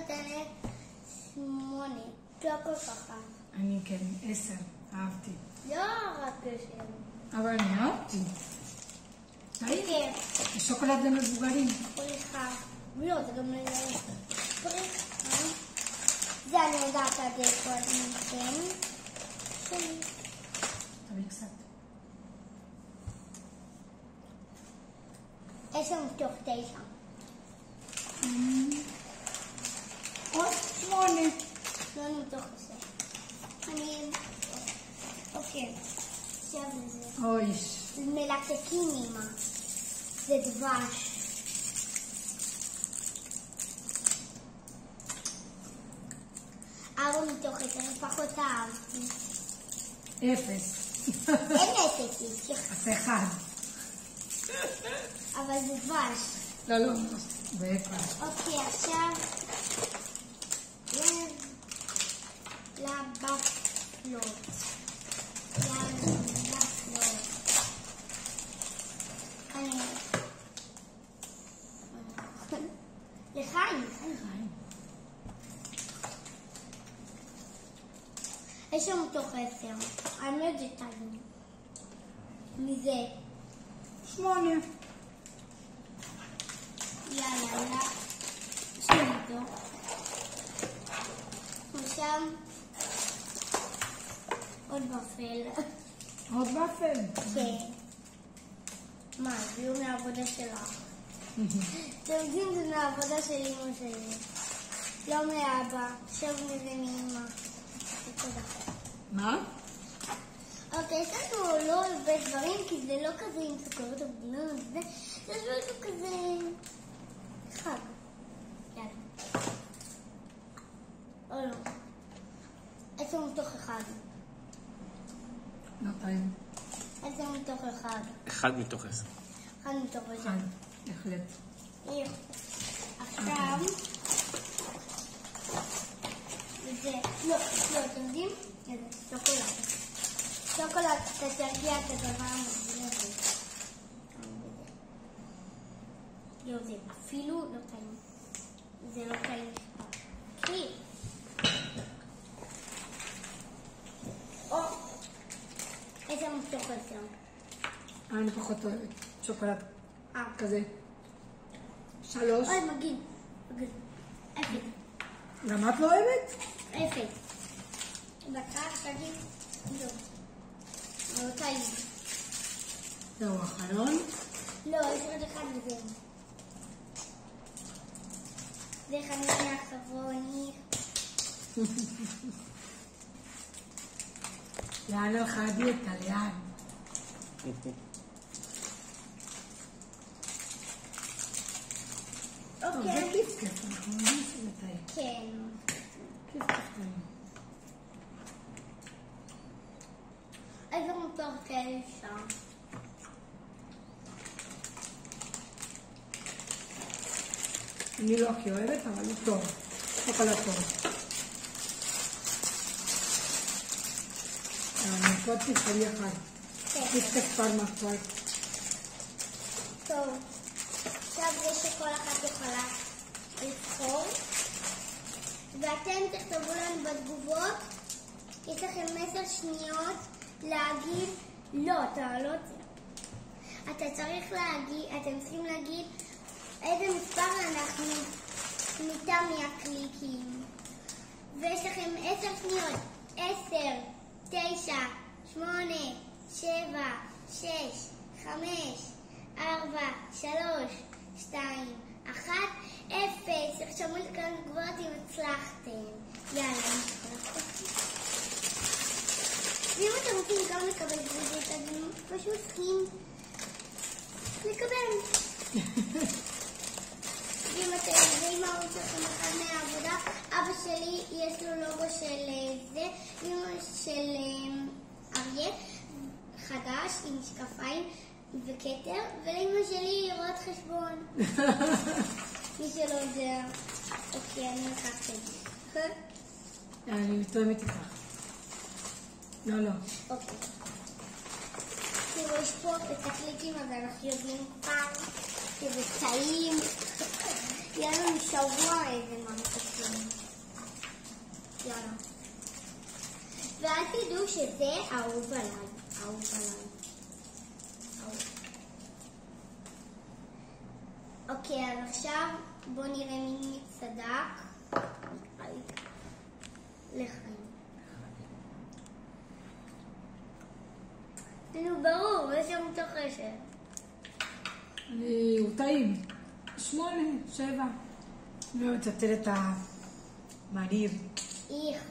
נותנת 8. לא כל כך. אני כן, 10. אהבתי. לא רק 10. אבל אני אהבתי. שוקולד למבוגרים. פריחה. לא, זה גם לילדים. פריחה. זה אני יודעת עד קודם כן. שלי. תביא קצת. 10 מתוך 9. עוד 8. 8 מתוך 10. אוקיי. עכשיו זה. אוי. זה מלקקים אמא. זה דבש. ארבע מתוך 10, פחות אהבתי. 0. אין 0, אז 1. אבל זה דבש. לא. באפל. אוקיי, עכשיו לבפלות. לחיים. 10 מתוך 10. האמת זה טעים. מזה 8. יאללה. 2 מתוך. עכשיו עוד בפל. עוד באפל. כן. מה, זה יום מהעבודה שלך. אתם יודעים, זה מהעבודה של אמא שלי. לא מאבא. עכשיו מזה מאמא. תודה. מה? אוקיי, יש לנו לא הרבה דברים, כי זה לא כזה עם סוכרות הבנות, זה משהו כזה חג. יאללה. או לא. 10 מתוך 1. לא טעים. 10 מתוך 1. 1 מתוך 10. 1 מתוך 10. 1. בהחלט. עכשיו, זה, לא, אתם יודעים? שוקולד. שוקולד, אתה תרגיע את הדבר המגזיר הזה. לא, זה אפילו לא טעים. זה לא טעים. כי... או, 10 מתוך 10. אני פחות אוהבת. שוקולד. כזה. 3. אוי, מגיד. 0. גם את לא אוהבת? 0. דקה, תגיד. לא. לא טעים. זהו, אחרון. לא, יש עוד אחד וזהו. זה חמישי האחרוני. לאן הלכה הדיאטה? לאן? אוקיי. זה כיף, אנחנו יודעים שזה טעים. כן. כיף טעים. 10 מתוך 9. אני לא הכי אוהבת, אבל הוא טוב. שוקולד טוב. אני פה תפעלי אחד. תפתק פרמה כבר. טוב. עכשיו זה שכל אחת יכולה לבחור. ואתם תכתבו לנו בתגובות. יש לכם 10 שניות להגיד לא, אתה לא צריך. אתם צריכים להגיד איזה מספר אנחנו מטעם מהקליקים. ויש לכם 10 שניות. 10, 9, 8, 7, 6, 5, 4, 3, 2, 1, 0. תרשמו לי כאן תגובות אם הצלחתם. יאללה, ואם אתם רוצים גם לקבל גרידות, אתם פשוט צריכים לקבל. ואם אתם יודעים מה הוא צריכים אחד מהעבודה, אבא שלי יש לו לוגו של זה, אמא של אריה חדש עם משקפיים וכתר, ולאמא שלי רואת חשבון. מי שלא יודע. אוקיי, אני לקחת את זה. אני מתואמת איתך. לא. אוקיי. תראו, יש פה את הקליקים, אז אנחנו יודעים פעם שזה טעים. יאללה. שיהיה לנו שבוע איזה ממתקים. יאללה. ואל תדעו שזה אהוב עליי. אהוב עליי. אוקיי, אז עכשיו בואו נראה מי צדק. לחיים. נו, ברור, יש שם תוכשת. הוא טעים. 8, 7. אני לא מצטט את המריר. איך.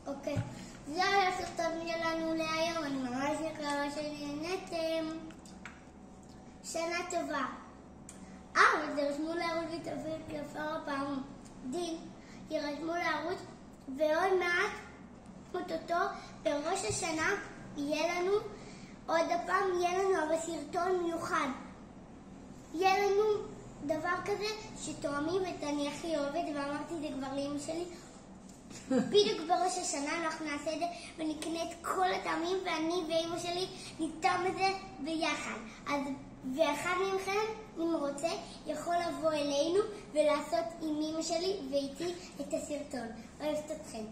אוקיי, זה היה הסרטון שלנו להיום. אני ממש מקווה שנהנתם. שנה טובה. ותרשמו לערוץ ותפעיל כפר הפעם. דין, תרשמו לערוץ, ועוד מעט, אותו, בראש השנה, יהיה לנו, עוד הפעם יהיה לנו אבל סרטון מיוחד. יהיה לנו דבר כזה שתואמים את אני הכי אוהבת, ואמרתי את זה כבר לאמא שלי. בדיוק בראש השנה אנחנו נעשה את זה ונקנה את כל הטעמים, ואני ואמא שלי נטעם את זה ביחד. אז ואחד מכם, אם רוצה, יכול לבוא אלינו ולעשות עם אמא שלי ואיתי את הסרטון. אוהבת אתכם.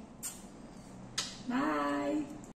ביי.